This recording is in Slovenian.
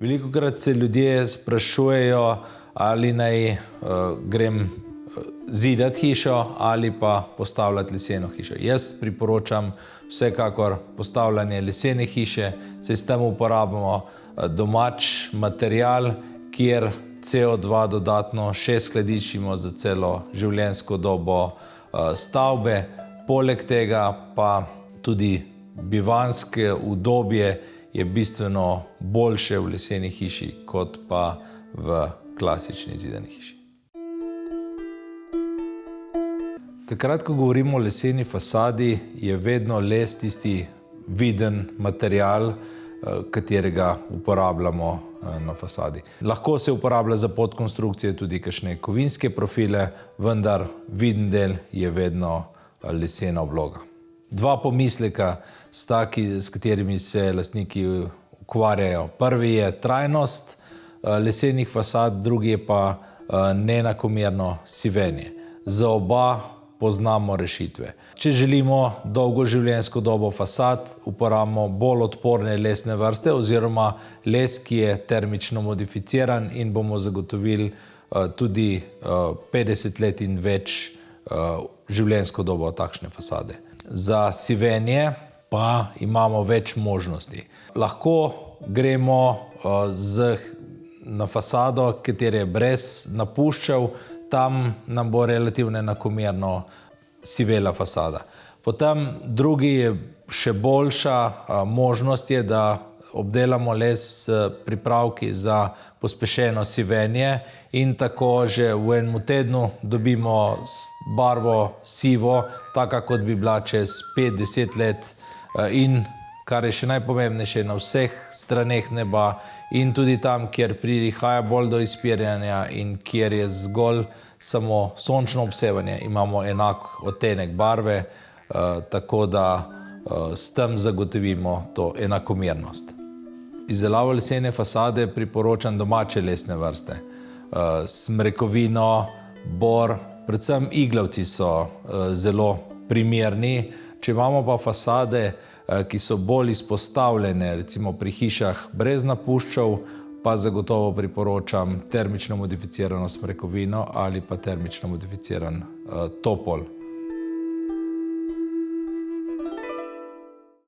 Velikokrat se ljudje sprašujejo, ali naj grem zidati hišo ali pa postavljati leseno hišo. Jaz priporočam vsekakor postavljanje lesene hiše, saj s tem uporabimo domač material, kjer CO2 dodatno še skladiščimo za celo življenjsko dobo stavbe. Poleg tega pa tudi bivanjske udobje je bistveno boljše v leseni hiši, kot pa v klasični zidani hiši. Takrat, ko govorimo o leseni fasadi, je vedno les tisti viden material, katerega uporabljamo na fasadi. Lahko se uporablja za podkonstrukcije tudi kakšne kovinske profile, vendar viden del je vedno lesena obloga. Dva pomisleka sta, s katerimi se lastniki ukvarjajo. Prvi je trajnost lesenih fasad, drugi je pa neenakomerno sivenje. Za oba poznamo rešitve. Če želimo dolgo življenjsko dobo fasad, uporabimo bolj odporne lesne vrste oziroma les, ki je termično modificiran in bomo zagotovili tudi 50 let in več življenjsko dobo takšne fasade. Za sivenje pa imamo več možnosti. Lahko gremo na fasado, katera je brez napuščav, tam nam bo relativno enakomerno sivela fasada. Potem drugi je še boljša možnost je, da obdelamo les s pripravki za pospešeno sivenje in tako že v enem tednu dobimo barvo sivo, taka kot bi bila čez 5-10 let in, kar je še najpomembnejše, na vseh straneh neba in tudi tam, kjer prihaja bolj do izpiranja in kjer je zgolj samo sončno obsevanje, imamo enak odtenek barve, tako da s tem zagotovimo to enakomernost. Izdelavo lesene fasade priporočam domače lesne vrste. Smrekovino, bor, predvsem iglavci so zelo primerni. Če imamo pa fasade, ki so bolj izpostavljene, recimo pri hišah brez napuščav, pa zagotovo priporočam termično modificirano smrekovino ali pa termično modificiran topol.